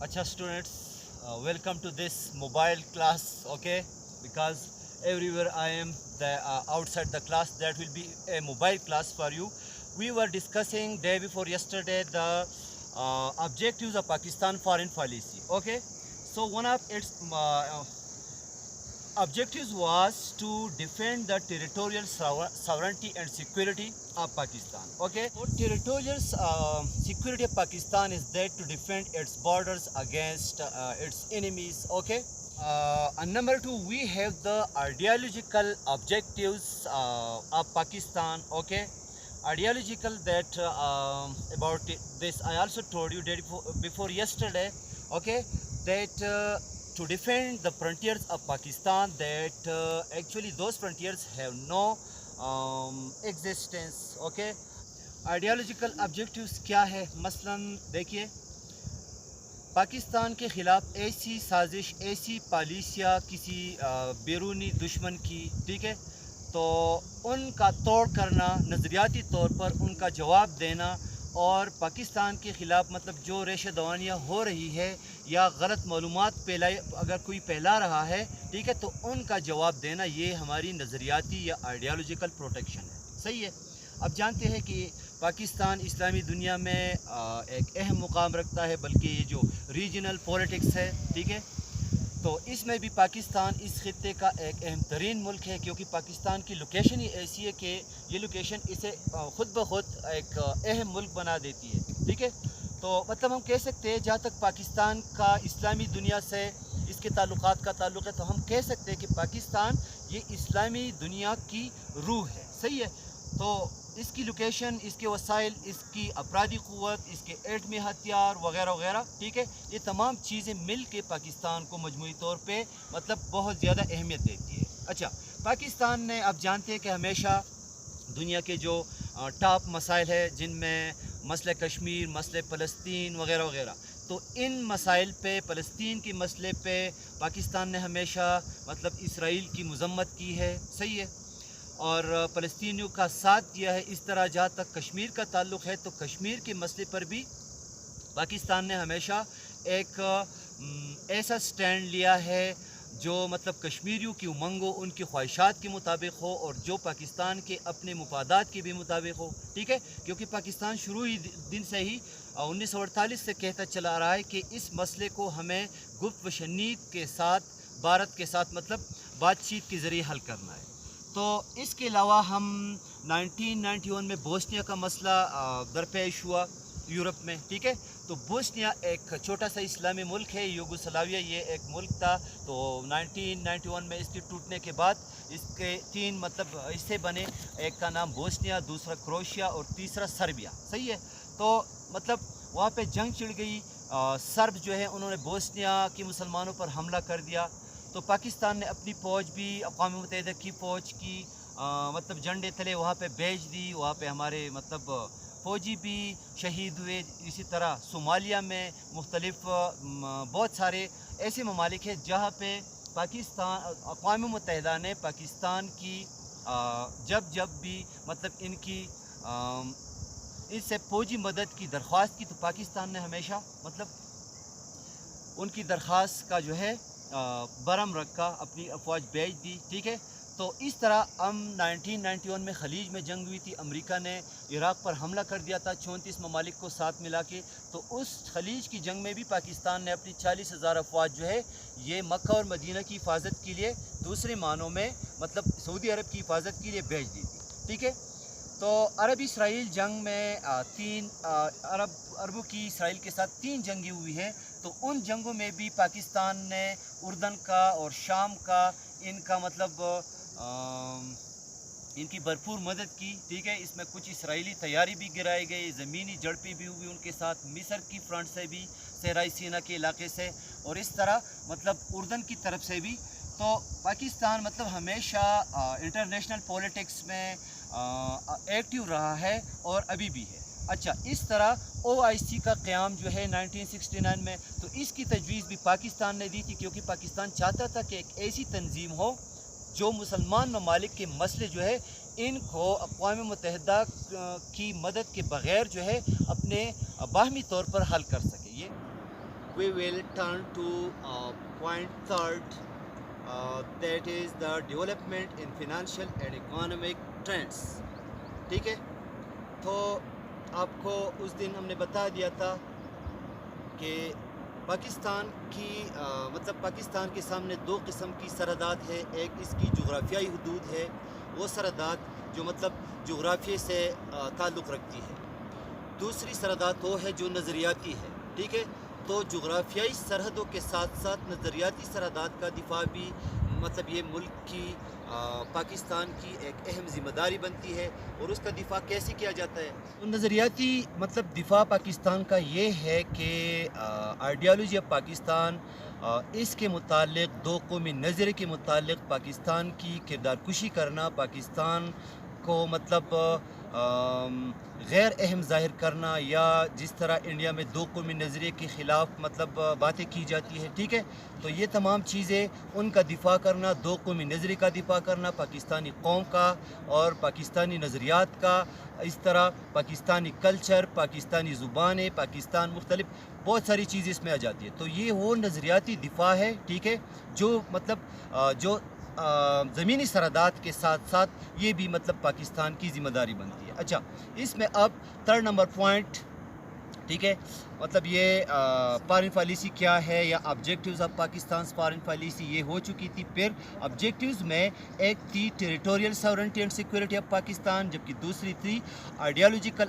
Acha students, welcome to this mobile class, okay? Because everywhere I am outside the class, that will be a mobile class for you. We were discussing day before yesterday the objectives of Pakistan foreign policy, okay? So one of its objectives was to defend the territorial sovereignty and security of Pakistan. Okay, so territorial security of Pakistan is there to defend its borders against its enemies. Okay. And number two, we have the ideological objectives of Pakistan. Okay, ideological that about this I also told you that before yesterday. Okay, that to defend the frontiers of Pakistan, that actually those frontiers have no existence. Okay, ideological objectives क्या है, मसलन देखिए पाकिस्तान के ख़िलाफ़ ऐसी साजिश, ऐसी पॉलिसियाँ किसी बैरूनी दुश्मन की, ठीक है, तो उनका तोड़ करना, नज़रियाती तौर पर उनका जवाब देना, और पाकिस्तान के ख़िलाफ़ मतलब जो रेशे दवानियाँ हो रही है या गलत मालूमात अगर कोई फैला रहा है, ठीक है, तो उनका जवाब देना, ये हमारी नज़रियाती या आइडियोलॉजिकल प्रोटेक्शन है। सही है। अब जानते हैं कि पाकिस्तान इस्लामी दुनिया में एक अहम मुकाम रखता है, बल्कि ये जो रीजनल पॉलिटिक्स है, ठीक है, तो इसमें भी पाकिस्तान इस खित्ते का एक अहम तरीन मुल्क है, क्योंकि पाकिस्तान की लोकेशन ही ऐसी है कि ये लोकेशन इसे ख़ुद ब खुद एक अहम मुल्क बना देती है। ठीक है, तो मतलब हम कह सकते हैं जहाँ तक पाकिस्तान का इस्लामी दुनिया से इसके ताल्लुकात का ताल्लुक़ है, तो हम कह सकते हैं कि पाकिस्तान ये इस्लामी दुनिया की रूह है। सही है। तो इसकी लोकेशन, इसके वसाइल, इसकी अपराधी क़ुव्वत, इसके एटमी हथियार वगैरह वगैरह, ठीक है, ये तमाम चीज़ें मिल के पाकिस्तान को मजमूई तौर पे मतलब बहुत ज़्यादा अहमियत देती है। अच्छा, पाकिस्तान ने, आप जानते हैं कि हमेशा दुनिया के जो टॉप मसाइल है, जिनमें मसले कश्मीर, मसले फ़लस्तीन वगैरह वगैरह, तो इन मसाइल पे, फ़लस्तीन के मसले पे पाकिस्तान ने हमेशा मतलब इसराइल की मज़म्मत की है। सही है। और फ़लस्तीनियों का साथ दिया है। इस तरह जहाँ तक कश्मीर का ताल्लुक़ है, तो कश्मीर के मसले पर भी पाकिस्तान ने हमेशा एक ऐसा स्टैंड लिया है जो मतलब कश्मीरियों की उमंगों, उनकी ख्वाहिशात के मुताबिक हो, और जो पाकिस्तान के अपने मुफादात के भी मुताबिक हो। ठीक है, क्योंकि पाकिस्तान शुरू ही दिन से ही 1948 से कहता चला रहा है कि इस मसले को हमें गुफ्त व शनीद के साथ, भारत के साथ मतलब बातचीत के ज़रिए हल करना है। तो इसके अलावा हम 1991 में बोस्निया का मसला दरपेश हुआ यूरोप में। ठीक है, तो बोस्निया एक छोटा सा इस्लामी मुल्क है, यूगोस्लाविया ये एक मुल्क था। तो 1991 में इसके टूटने के बाद इसके 3 मतलब हिस्से बने, एक का नाम बोस्निया, दूसरा क्रोएशिया और तीसरा सर्बिया। सही है। तो मतलब वहाँ पे जंग छिड़ गई, सर्ब जो है उन्होंने बोस्निया के मुसलमानों पर हमला कर दिया। तो पाकिस्तान ने अपनी फ़ौज भी अक़वाम मुत्तहिदा की फ़ौज की मतलब झंडे तले वहाँ पे भेज दी। वहाँ पे हमारे मतलब फ़ौजी भी शहीद हुए। इसी तरह सोमालिया में मुख्तलिफ़ बहुत सारे ऐसे ममालिक हैं जहाँ पे पाकिस्तान, अक़वाम मुत्तहिदा ने पाकिस्तान की जब भी मतलब इनकी इससे फ़ौजी मदद की दरख्वास्त की, तो पाकिस्तान ने हमेशा मतलब उनकी दरख्वास्त का जो है बरम रखा, अपनी अफवाज भेज दी। ठीक है, तो इस तरह हम 1991 में खलीज में जंग हुई थी, अमेरिका ने इराक़ पर हमला कर दिया था 34 ममालिक को साथ मिला के। तो उस खलीज की जंग में भी पाकिस्तान ने अपनी 40,000 अफवाज जो है ये मक्का और मदीना की हिफाजत के लिए, दूसरे मानों में मतलब सऊदी अरब की हिफाजत के लिए भेज दी थी। ठीक है, तो अरब इसराइल जंग में अरबों की इसराइल के साथ 3 जंगें हुई हैं। तो उन जंगों में भी पाकिस्तान ने उर्दन का और शाम का इनका मतलब इनकी भरपूर मदद की, ठीक है। इसमें कुछ इसराइली तैयारी भी गिराई गई, ज़मीनी झड़पें भी हुई उनके साथ, मिस्र की फ्रंट से भी, सहराई सीना के इलाके से, और इस तरह मतलब उर्दन की तरफ से भी। तो पाकिस्तान मतलब हमेशा इंटरनेशनल पॉलिटिक्स में एक्टिव रहा है और अभी भी है। अच्छा, इस तरह OIC का क़याम जो है 1969 में, तो इसकी तजवीज़ भी पाकिस्तान ने दी थी, क्योंकि पाकिस्तान चाहता था कि एक ऐसी तंजीम हो जो मुसलमान ममालिक के मसले जो है इनको अक़वाम मुत्तहिदा की मदद के बग़ैर जो है अपने बाहमी तौर पर हल कर सके। ये We will turn to point third, that is the development in financial and economic trends, ठीक है। तो आपको उस दिन हमने बता दिया था कि पाकिस्तान की मतलब पाकिस्तान के सामने दो किस्म की सरहदात है। एक इसकी जुग़राफ़ियाई हदूद है, वो सरहदात जो मतलब जुग़राफ़िए से ताल्लुक़ रखती है। दूसरी सरहदात वो है जो नज़रियाती है, ठीक है। तो जुग़राफ़ियाई सरहदों के साथ साथ नज़रियाती सरहदात का दिफा भी मतलब ये मुल्क की पाकिस्तान की एक अहम ज़िम्मेदारी बनती है। और उसका दिफा कैसे किया जाता है? तो नज़रियाती मतलब दिफा पाकिस्तान का ये है कि आइडियालॉजी ऑफ पाकिस्तान, इसके मुतालिक दो कौमी नज़रिए के मुतालिक पाकिस्तान की किरदार कुशी करना, पाकिस्तान को मतलब गैर अहम ज़ाहिर करना, या जिस तरह इंडिया में दो कौमी नज़रिए के ख़िलाफ़ मतलब बातें की जाती है, ठीक है। तो ये तमाम चीज़ें उनका दिफा करना, दो कौमी नज़रिए का दिफा करना, पाकिस्तानी कौम का और पाकिस्तानी नज़रियात का, इस तरह पाकिस्तानी कल्चर, पाकिस्तानी ज़ुबानें, पाकिस्तान मुख्तलिफ बहुत सारी चीज़ें इसमें आ जाती है। तो ये वो नज़रियाती दिफा है, ठीक है, जो मतलब जो ज़मीनी सरहदात के साथ साथ ये भी मतलब पाकिस्तान की ज़िम्मेदारी बनती है। अच्छा, इसमें अब थर्ड नंबर पॉइंट, ठीक है, मतलब ये फॉरेन पॉलिसी क्या है या objectives of Pakistan foreign policy, ये हो चुकी थी। फिर ऑब्जेक्टिव्स में एक थी territorial sovereignty and security of Pakistan, जबकि दूसरी थी ideological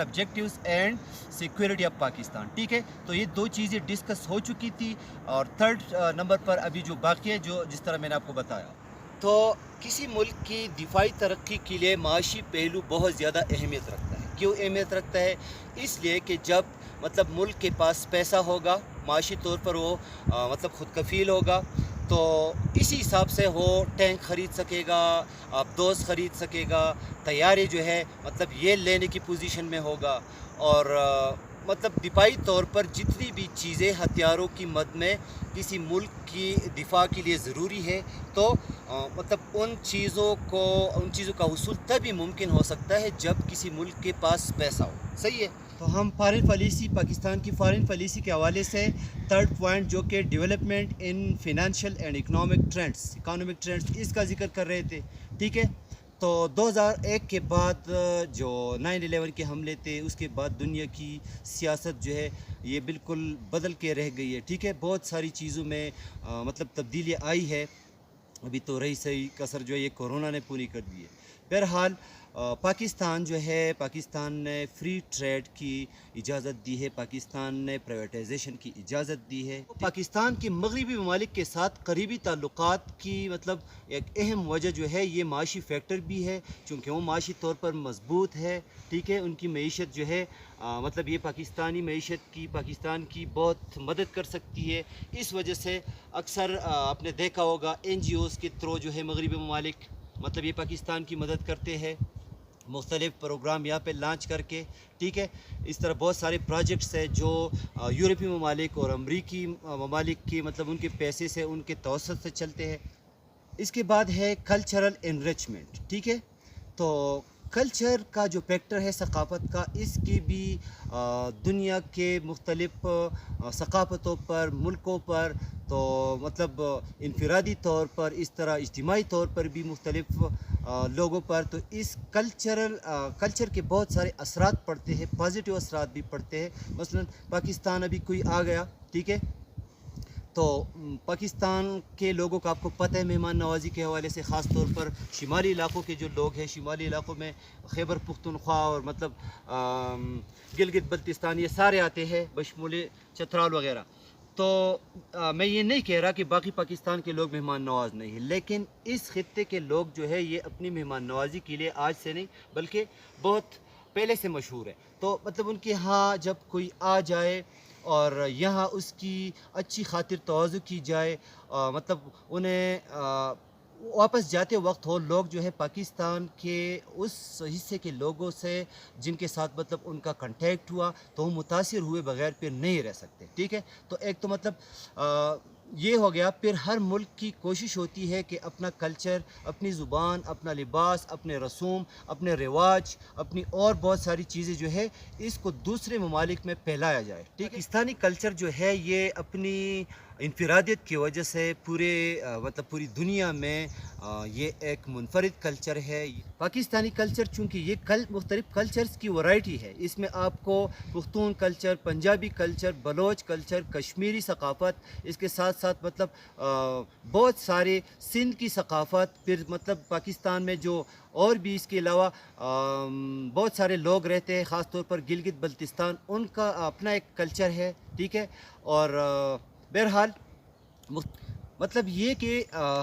objectives and security of Pakistan, ठीक है। तो ये दो चीज़ें डिस्कस हो चुकी थी। और थर्ड नंबर पर अभी जो बाकी है, जो जिस तरह मैंने आपको बताया, तो किसी मुल्क की दिफाई तरक्की के लिए माशी पहलू बहुत ज़्यादा अहमियत रखता है। क्यों अहमियत रखता है? इसलिए कि जब मतलब मुल्क के पास पैसा होगा, माशी तौर पर वो मतलब खुद कफ़ील होगा, तो इसी हिसाब से वो टैंक ख़रीद सकेगा, दोस्त ख़रीद सकेगा, तैयारी जो है मतलब ये लेने की पोजीशन में होगा। और मतलब दिफाई तौर पर जितनी भी चीज़ें हथियारों की मद में किसी मुल्क की दिफा के लिए ज़रूरी है, तो मतलब उन चीज़ों का हुसूल तभी मुमकिन हो सकता है जब किसी मुल्क के पास पैसा हो। सही है। तो हम फॉरेन पॉलिसी, पाकिस्तान की फॉरेन पॉलिसी के हवाले से थर्ड पॉइंट जो कि development in financial and economic trends, इसका जिक्र कर रहे थे, ठीक है। तो 2001 के बाद जो 9/11 के हमले थे, उसके बाद दुनिया की सियासत जो है ये बिल्कुल बदल के रह गई है, ठीक है। बहुत सारी चीज़ों में मतलब तब्दीली आई है। अभी तो रही सही कसर जो है ये कोरोना ने पूरी कर दी है। बहरहाल पाकिस्तान जो है, पाकिस्तान ने फ्री ट्रेड की इजाज़त दी है, पाकिस्तान ने प्राइवेटाइजेशन की इजाज़त दी है। पाकिस्तान के मगरबी ममालिक के साथ करीबी ताल्लुकात की मतलब एक अहम वजह जो है ये माशी फैक्टर भी है, चूँकि वो माशी तौर पर मजबूत है, ठीक है। उनकी मईशत जो है मतलब ये पाकिस्तानी मईशत की, पाकिस्तान की बहुत मदद कर सकती है। इस वजह से अक्सर आपने देखा होगा NGOs के थ्रू जो है मगरबी ममालिक मतलब ये पाकिस्तान की मदद करते हैं, मुख्तलिफ़ प्रोग्राम यहाँ पे लॉन्च करके, ठीक है। इस तरह बहुत सारे प्रोजेक्ट्स हैं जो यूरोपीय ममालिक और अमरीकी ममालिक की मतलब उनके पैसे से, उनके तवसत से चलते हैं। इसके बाद है कल्चरल एनरिचमेंट, ठीक है। तो कल्चर का जो फैक्टर है सकाफ़त का, इसकी भी दुनिया के मुख्तलिफ़ सकाफ़तों पर, मुल्कों पर तो मतलब इनफरादी तौर पर, इस तरह इज्तिमाई तौर पर भी मुख्तलिफ़ लोगों पर, तो इस कल्चर के बहुत सारे असरात पड़ते हैं, पॉजिटिव असरात भी पड़ते हैं। मसलन पाकिस्तान अभी कोई आ गया, ठीक है, तो पाकिस्तान के लोगों का आपको पता है मेहमान नवाज़ी के हवाले से, ख़ास तौर पर शुमाली इलाक़ों के जो लोग हैं, शुमाली इलाक़ों में खैबर पुख्तनख्वा और मतलब गिलगित बल्तिस्तान ये सारे आते हैं, बशमूल चतराल वग़ैरह। تو میں یہ نہیں کہہ رہا کہ باقی پاکستان کے لوگ مہمان نواز نہیں ہیں، لیکن اس خطے کے لوگ جو ہے یہ اپنی مہمان نوازی کے لیے آج سے نہیں بلکہ بہت پہلے سے مشہور ہے. تو مطلب ان کے ہاں جب کوئی آ جائے اور یہاں اس کی اچھی خاطر تواضع کی جائے، مطلب انہیں واپس جاتے وقت ہو لوگ جو ہے پاکستان کے اس حصے کے لوگوں سے جن کے ساتھ مطلب ان کا کنٹیکٹ ہوا تو وہ متاثر ہوئے بغیر پھر نہیں رہ سکتے. ٹھیک ہے، تو ایک تو مطلب یہ ہو گیا. پھر ہر ملک کی کوشش ہوتی ہے کہ اپنا کلچر، اپنی زبان، اپنا لباس، اپنے رسوم، اپنے رواج، اپنی اور بہت ساری چیزیں جو ہے اس کو دوسرے ممالک میں پھیلایا جائے. ٹھیک ہے، پاکستانی کلچر جو ہے یہ اپنی انفرادیت کی وجہ سے مطلب پوری دنیا میں یہ ایک منفرد کلچر ہے. پاکستانی کلچر چونکہ یہ مختلف کلچرز کی ورائٹی ہے، اس میں آپ کو Pakhtun culture, Punjabi culture, Baloch culture, Kashmiri ثقافت، اس کے ساتھ ساتھ مطلب بہت سارے سندھ کی ثقافت، پھر مطلب پاکستان میں جو اور بھی اس کے علاوہ بہت سارے لوگ رہتے ہیں، خاص طور پر گلگت بلتستان، ان کا اپنا ایک کلچر ہے. ٹھیک ہے، اور بہرحال مطلب یہ کہ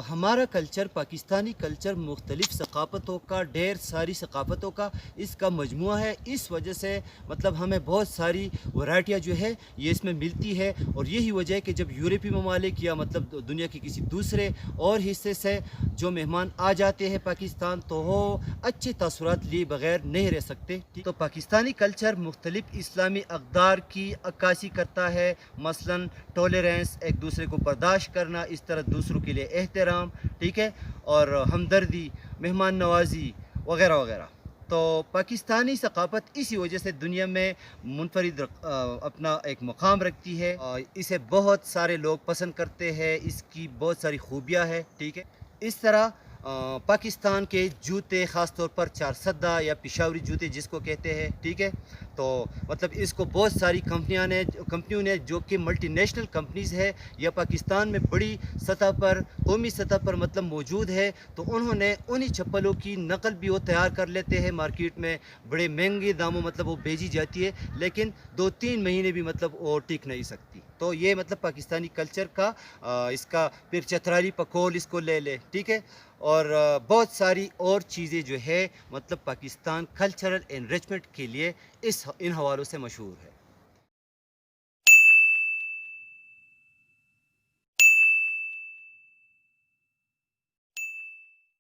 ہمارا کلچر، پاکستانی کلچر مختلف ثقافتوں کا، ڈھیر ساری ثقافتوں کا اس کا مجموعہ ہے. اس وجہ سے مطلب ہمیں بہت ساری ورائٹیاں جو ہے یہ اس میں ملتی ہے. اور یہی وجہ ہے کہ جب یورپی ممالک یا مطلب دنیا کے کسی دوسرے اور حصے سے جو مہمان آ جاتے ہیں پاکستان تو وہ اچھے تاثرات لیے بغیر نہیں رہ سکتے. تو پاکستانی کلچر مختلف اسلامی اقدار کی عکاسی کرتا ہے، مثلاً ٹولرنس، ایک دوسرے کو برداشت کرنا، اس طرح دوسروں کے لیے احترام، ٹھیک ہے، اور ہمدردی، مہمان نوازی وغیرہ وغیرہ. تو پاکستانی ثقافت اسی وجہ سے دنیا میں منفرد اپنا ایک مقام رکھتی ہے. اسے بہت سارے لوگ پسند کرتے ہیں، اس کی بہت ساری خوبیاں ہیں. ٹھیک ہے، اس طرح پاکستان کے جوتے، خاص طور پر چار سدہ یا پشاوری جوتے جس کو کہتے ہیں، ٹھیک ہے، تو مطلب اس کو بہت ساری کمپنیوں نے جو کہ ملٹی نیشنل کمپنیز ہے یا پاکستان میں بڑی سطح پر، قومی سطح پر مطلب موجود ہے، تو انہوں نے انہی چپلوں کی نقل بھی وہ تیار کر لیتے ہیں مارکیٹ میں بڑے مہنگے داموں، مطلب وہ بھیجی جاتی ہے، لیکن 2-3 مہینے بھی مطلب وہ ٹک نہیں سکتی. تو یہ مطلب پاکستانی کلچر کا اس کا پھر چترالی پکول اس کو لے لے. ٹھیک ہے، اور بہت ساری اور چیزیں جو ہے مطلب پاکستان کلچرل انریچمنٹ کے لیے ان حوالوں سے مشہور ہے.